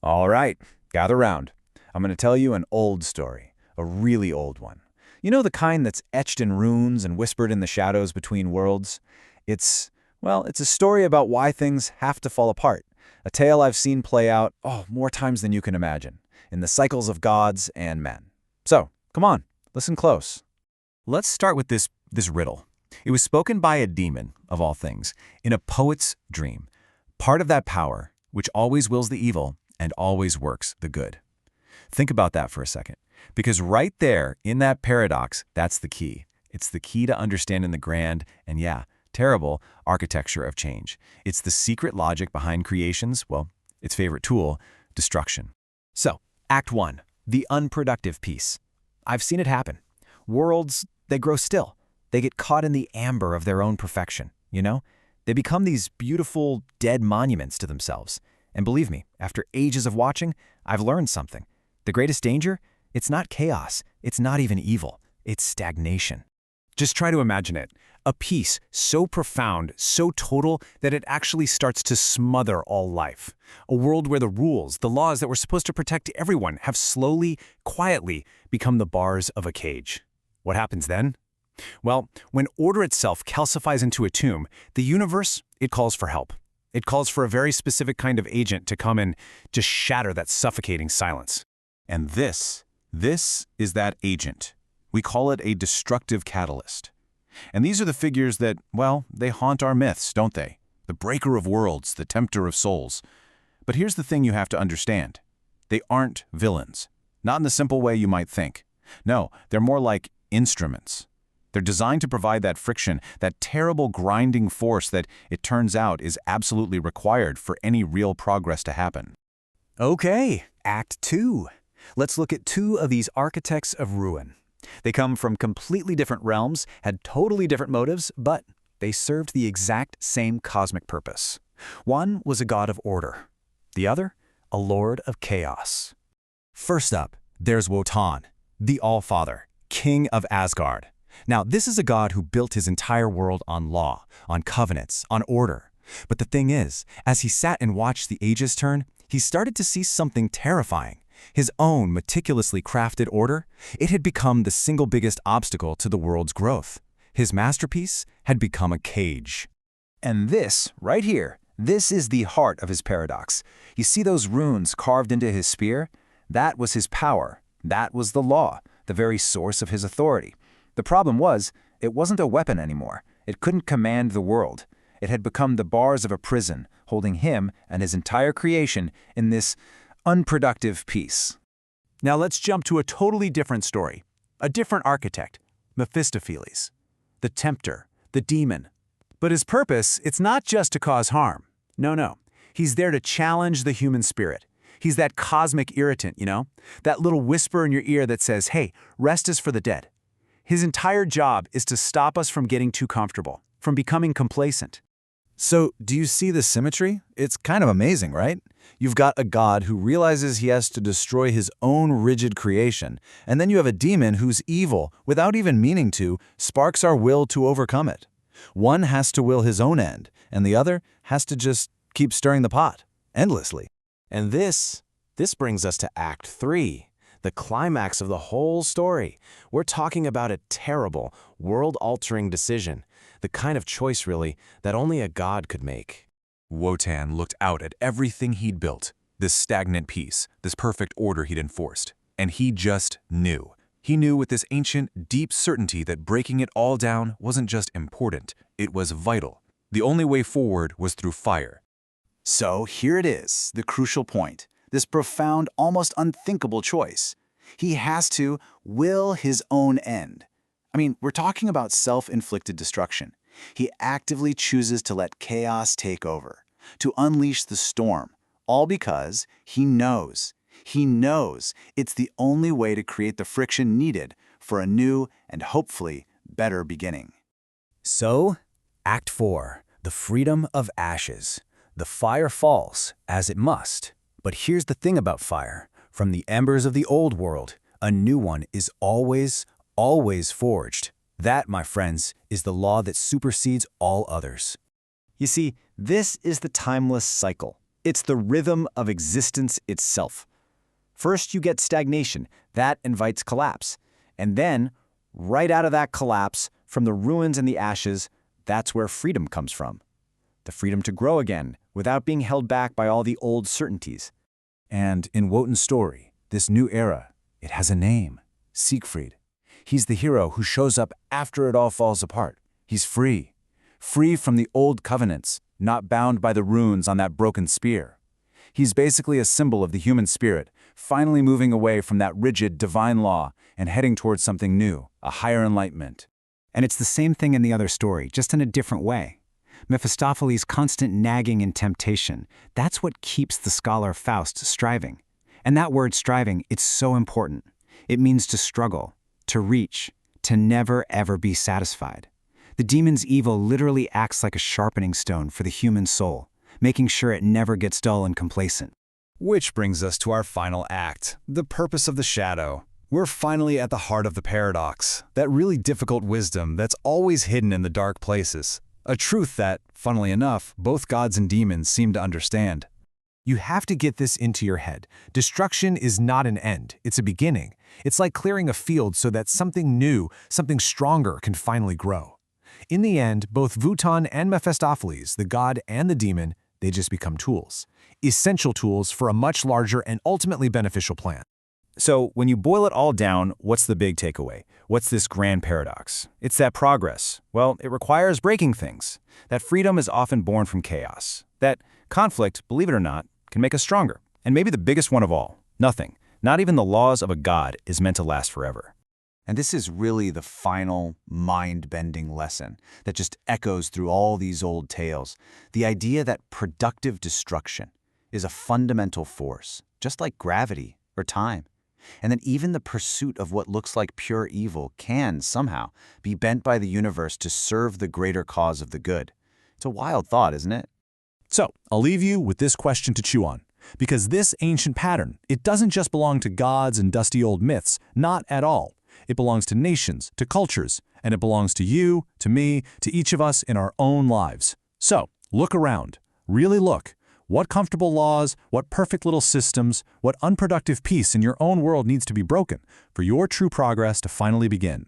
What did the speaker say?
All right, gather round. I'm going to tell you an old story, a really old one. You know the kind that's etched in runes and whispered in the shadows between worlds? It's a story about why things have to fall apart. A tale I've seen play out, more times than you can imagine, in the cycles of gods and men. So, come on, listen close. Let's start with this riddle. It was spoken by a demon, of all things, in a poet's dream. Part of that power, which always wills the evil and always works the good. Think about that for a second, because right there, in that paradox, that's the key. It's the key to understanding the grand and, terrible architecture of change. It's the secret logic behind creation's, its favorite tool, destruction. So, Act 1, the unproductive piece. I've seen it happen. Worlds, they grow still. They get caught in the amber of their own perfection, you know? They become these beautiful, dead monuments to themselves. And believe me, after ages of watching, I've learned something. The greatest danger? It's not chaos. It's not even evil. It's stagnation. Just try to imagine it. A peace so profound, so total, that it actually starts to smother all life. A world where the rules, the laws that were supposed to protect everyone have slowly, quietly become the bars of a cage. What happens then? Well, when order itself calcifies into a tomb, the universe, it calls for help. It calls for a very specific kind of agent to come and just shatter that suffocating silence. And this is that agent. We call it a destructive catalyst. And these are the figures that, they haunt our myths, don't they? The breaker of worlds, the tempter of souls. But here's the thing you have to understand. They aren't villains. Not in the simple way you might think. No, they're more like instruments. They're designed to provide that friction, that terrible grinding force that, it turns out, is absolutely required for any real progress to happen. Okay, Act 2. Let's look at two of these architects of ruin. They come from completely different realms, had totally different motives, but they served the exact same cosmic purpose. One was a god of order. The other, a lord of chaos. First up, there's Wotan, the All-Father, king of Asgard. Now, this is a god who built his entire world on law, on covenants, on order. But the thing is, as he sat and watched the ages turn, he started to see something terrifying. His own meticulously crafted order, it had become the single biggest obstacle to the world's growth. His masterpiece had become a cage. And this, right here, this is the heart of his paradox. You see those runes carved into his spear? That was his power. That was the law, the very source of his authority. The problem was, it wasn't a weapon anymore. It couldn't command the world. It had become the bars of a prison, holding him and his entire creation in this unproductive piece. Now let's jump to a totally different story. A different architect, Mephistopheles. The tempter, the demon. But his purpose, it's not just to cause harm. No. He's there to challenge the human spirit. He's that cosmic irritant, That little whisper in your ear that says, hey, rest is for the dead. His entire job is to stop us from getting too comfortable, from becoming complacent. So, do you see the symmetry? It's kind of amazing, right? You've got a god who realizes he has to destroy his own rigid creation, and then you have a demon whose evil, without even meaning to, sparks our will to overcome it. One has to will his own end, and the other has to just keep stirring the pot, endlessly. And this brings us to Act 3, the climax of the whole story. We're talking about a terrible, world-altering decision, the kind of choice, really, that only a god could make. Wotan looked out at everything he'd built, this stagnant peace, this perfect order he'd enforced, and he just knew. He knew with this ancient, deep certainty that breaking it all down wasn't just important, it was vital. The only way forward was through fire. So here it is, the crucial point, this profound, almost unthinkable choice. He has to will his own end. We're talking about self-inflicted destruction. He actively chooses to let chaos take over, to unleash the storm, all because he knows it's the only way to create the friction needed for a new and hopefully better beginning. So, Act 4, the freedom of ashes. The fire falls, as it must. But here's the thing about fire. From the embers of the old world, a new one is always forged. That, my friends, is the law that supersedes all others. You see, this is the timeless cycle. It's the rhythm of existence itself. First, you get stagnation. That invites collapse. And then, right out of that collapse, from the ruins and the ashes, that's where freedom comes from. The freedom to grow again, without being held back by all the old certainties. And in Wotan's story, this new era, it has a name, Siegfried. He's the hero who shows up after it all falls apart. He's free. Free from the old covenants, not bound by the runes on that broken spear. He's basically a symbol of the human spirit, finally moving away from that rigid divine law and heading towards something new, a higher enlightenment. And it's the same thing in the other story, just in a different way. Mephistopheles' constant nagging and temptation, that's what keeps the scholar Faust striving. And that word striving, it's so important. It means to struggle, to reach, to never ever be satisfied. The demon's evil literally acts like a sharpening stone for the human soul, making sure it never gets dull and complacent. Which brings us to our final act, the purpose of the shadow. We're finally at the heart of the paradox, that really difficult wisdom that's always hidden in the dark places. A truth that, funnily enough, both gods and demons seem to understand. You have to get this into your head. Destruction is not an end, it's a beginning. It's like clearing a field so that something new, something stronger can finally grow. In the end, both Wotan and Mephistopheles, the god and the demon, they just become tools. Essential tools for a much larger and ultimately beneficial plan. So, when you boil it all down, what's the big takeaway? What's this grand paradox? It's that progress, well, it requires breaking things. That freedom is often born from chaos. That conflict, believe it or not, can make us stronger. And maybe the biggest one of all, nothing, not even the laws of a god, is meant to last forever. And this is really the final mind-bending lesson that just echoes through all these old tales. The idea that productive destruction is a fundamental force, just like gravity or time. And that even the pursuit of what looks like pure evil can, somehow, be bent by the universe to serve the greater cause of the good. It's a wild thought, isn't it? So, I'll leave you with this question to chew on. Because this ancient pattern, it doesn't just belong to gods and dusty old myths, not at all. It belongs to nations, to cultures, and it belongs to you, to me, to each of us in our own lives. So, look around. Really look. What comfortable laws, what perfect little systems, what unproductive peace in your own world needs to be broken for your true progress to finally begin?